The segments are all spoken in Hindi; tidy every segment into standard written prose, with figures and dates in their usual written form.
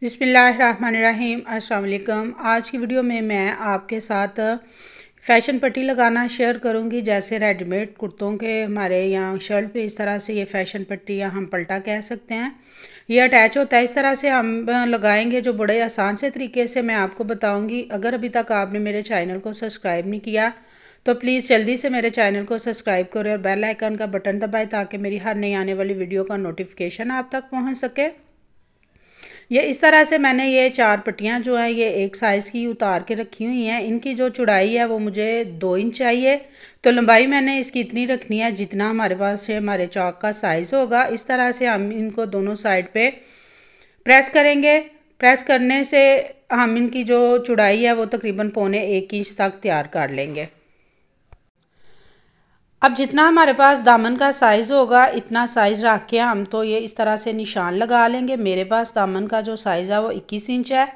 बिस्मिल्लाहिर्रहमानिर्रहीम। अस्सलाम वालेकुम। आज की वीडियो में मैं आपके साथ फ़ैशन पट्टी लगाना शेयर करूंगी। जैसे रेडीमेड कुर्तों के हमारे यहाँ शर्ट पे इस तरह से ये फ़ैशन पट्टी या हम पल्टा कह सकते हैं, ये अटैच होता है। इस तरह से हम लगाएंगे जो बड़े आसान से तरीके से मैं आपको बताऊंगी। अगर अभी तक आपने मेरे चैनल को सब्सक्राइब नहीं किया तो प्लीज़ जल्दी से मेरे चैनल को सब्सक्राइब करें और बेल आइकन का बटन दबाएं ताकि मेरी हर नई आने वाली वीडियो का नोटिफिकेशन आप तक पहुँच सके। ये इस तरह से मैंने ये 4 पट्टियाँ जो हैं ये एक साइज़ की उतार के रखी हुई हैं। इनकी जो चौड़ाई है वो मुझे 2 इंच चाहिए, तो लंबाई मैंने इसकी इतनी रखनी है जितना हमारे पास है हमारे चौक का साइज़ होगा। इस तरह से हम इनको दोनों साइड पे प्रेस करेंगे। प्रेस करने से हम इनकी जो चौड़ाई है वो तकरीबन 1.25 इंच तक तैयार कर लेंगे। अब जितना हमारे पास दामन का साइज़ होगा इतना साइज़ रख के हम तो ये इस तरह से निशान लगा लेंगे। मेरे पास दामन का जो साइज़ है वो 21 इंच है,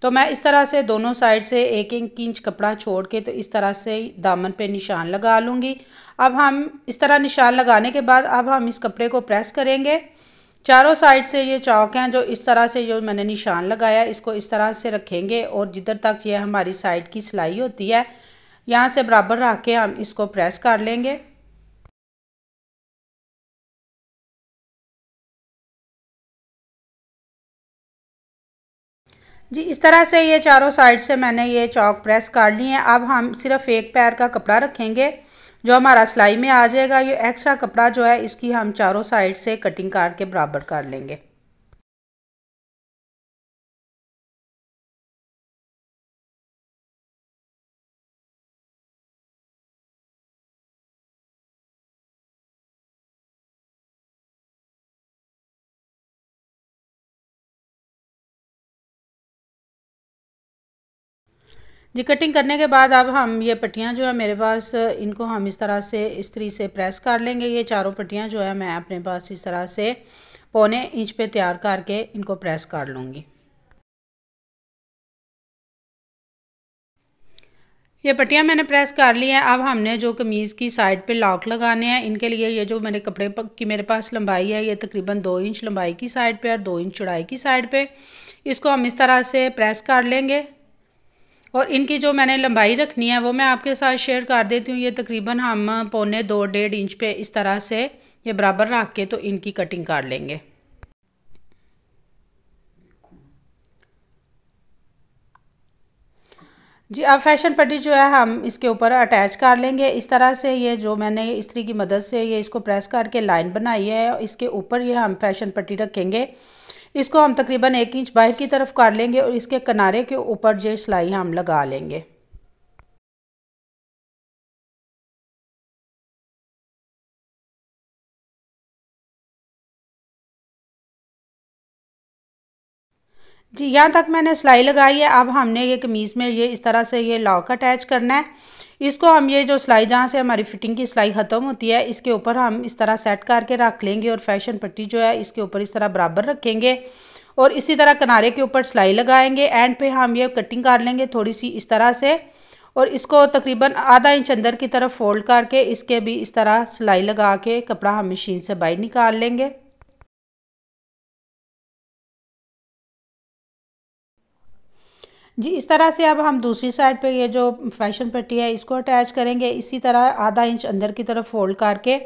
तो मैं इस तरह से दोनों साइड से 1-1 इंच कपड़ा छोड़ के तो इस तरह से दामन पे निशान लगा लूँगी। अब हम इस तरह निशान लगाने के बाद अब हम इस कपड़े को प्रेस करेंगे। चारों साइड से ये चौक हैं जो इस तरह से जो मैंने निशान लगाया इसको इस तरह से रखेंगे और जिधर तक ये हमारी साइड की सिलाई होती है यहाँ से बराबर रख के हम इसको प्रेस कर लेंगे। जी इस तरह से ये चारों साइड से मैंने ये चौक प्रेस कर लिए हैं। अब हम सिर्फ एक पैर का कपड़ा रखेंगे जो हमारा सिलाई में आ जाएगा। ये एक्स्ट्रा कपड़ा जो है इसकी हम चारों साइड से कटिंग करके बराबर कर लेंगे। जी कटिंग करने के बाद अब हम ये पट्टियाँ जो है मेरे पास इनको हम इस तरह से इस्त्री से प्रेस कर लेंगे। ये चारों पट्टियाँ जो है मैं अपने पास इस तरह से 1.25 इंच पे तैयार करके इनको प्रेस कर लूँगी। ये पट्टियाँ मैंने प्रेस कर ली हैं। अब हमने जो कमीज़ की साइड पे लॉक लगाने हैं इनके लिए ये जो मैंने कपड़े की मेरे पास लंबाई है ये तकरीबन 2 इंच लंबाई की साइड पे और 2 इंच चौड़ाई की साइड पे इसको हम इस तरह से प्रेस कर लेंगे। और इनकी जो मैंने लंबाई रखनी है वो मैं आपके साथ शेयर कर देती हूँ। ये तकरीबन हम 1.25-1.5 इंच पे इस तरह से ये बराबर रख के तो इनकी कटिंग कर लेंगे। जी अब फैशन पट्टी जो है हम इसके ऊपर अटैच कर लेंगे। इस तरह से ये जो मैंने इस्त्री की मदद से ये इसको प्रेस करके लाइन बनाई है इसके ऊपर ये हम फैशन पट्टी रखेंगे। इसको हम तकरीबन 1 इंच बाहर की तरफ कर लेंगे और इसके किनारे के ऊपर जो सिलाई हम लगा लेंगे। जी यहाँ तक मैंने सिलाई लगाई है। अब हमने ये कमीज़ में ये इस तरह से ये लॉक अटैच करना है। इसको हम ये जो सिलाई जहाँ से हमारी फिटिंग की सिलाई ख़त्म होती है इसके ऊपर हम इस तरह सेट करके रख लेंगे और फैशन पट्टी जो है इसके ऊपर इस तरह बराबर रखेंगे और इसी तरह किनारे के ऊपर सिलाई लगाएंगे। एंड पे हम ये कटिंग कर लेंगे थोड़ी सी इस तरह से और इसको तकरीबन आधा इंच अंदर की तरफ फोल्ड करके इसके भी इस तरह सिलाई लगा के कपड़ा हम मशीन से बाहर निकाल लेंगे। जी इस तरह से अब हम दूसरी साइड पे ये जो फैशन पट्टी है इसको अटैच करेंगे। इसी तरह आधा इंच अंदर की तरफ फोल्ड करके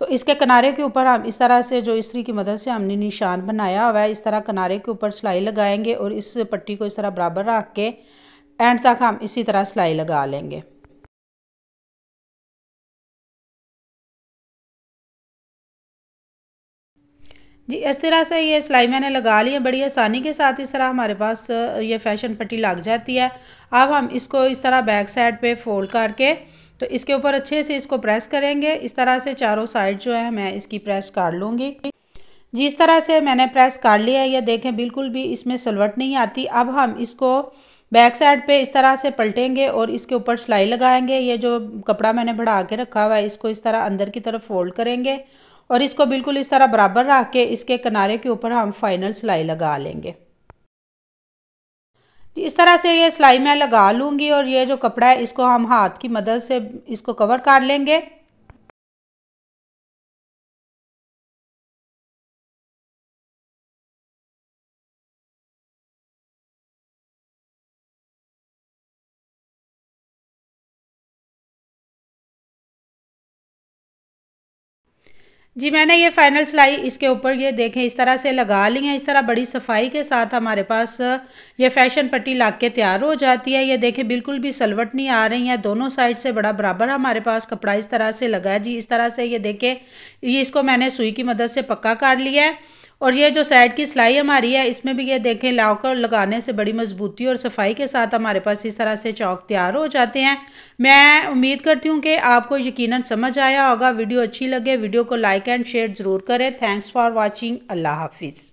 तो इसके किनारे के ऊपर हम इस तरह से जो इस्त्री की मदद से हमने निशान बनाया हुआ है इस तरह किनारे के ऊपर सिलाई लगाएंगे और इस पट्टी को इस तरह बराबर रख के एंड तक हम इसी तरह सिलाई लगा लेंगे। जी इस तरह से ये सिलाई मैंने लगा ली है बड़ी आसानी के साथ। इस तरह हमारे पास ये फैशन पट्टी लग जाती है। अब हम इसको इस तरह बैक साइड पे फोल्ड करके तो इसके ऊपर अच्छे से इसको प्रेस करेंगे। इस तरह से चारों साइड जो है मैं इसकी प्रेस कर लूँगी। जी इस तरह से मैंने प्रेस कर लिया है। ये देखें बिल्कुल भी इसमें सलवट नहीं आती। अब हम इसको बैक साइड पे इस तरह से पलटेंगे और इसके ऊपर सिलाई लगाएंगे। ये जो कपड़ा मैंने बढ़ा के रखा हुआ है इसको इस तरह अंदर की तरफ फोल्ड करेंगे और इसको बिल्कुल इस तरह बराबर रख के इसके किनारे के ऊपर हम फाइनल सिलाई लगा लेंगे। इस तरह से ये सिलाई मैं लगा लूँगी और ये जो कपड़ा है इसको हम हाथ की मदद से इसको कवर कर लेंगे। जी मैंने ये फाइनल सिलाई इसके ऊपर ये देखें इस तरह से लगा ली है। इस तरह बड़ी सफाई के साथ हमारे पास ये फैशन पट्टी लग के तैयार हो जाती है। ये देखें बिल्कुल भी सलवट नहीं आ रही है, दोनों साइड से बड़ा बराबर हमारे पास कपड़ा इस तरह से लगा है। जी इस तरह से ये देखें, ये इसको मैंने सुई की मदद से पक्का कर लिया है। और ये जो साइड की सिलाई हमारी है इसमें भी ये देखें लाकर लगाने से बड़ी मजबूती और सफाई के साथ हमारे पास इस तरह से चौक तैयार हो जाते हैं। मैं उम्मीद करती हूँ कि आपको यकीनन समझ आया होगा। वीडियो अच्छी लगे वीडियो को लाइक एंड शेयर ज़रूर करें। Thanks for watching. अल्लाह हाफिज़।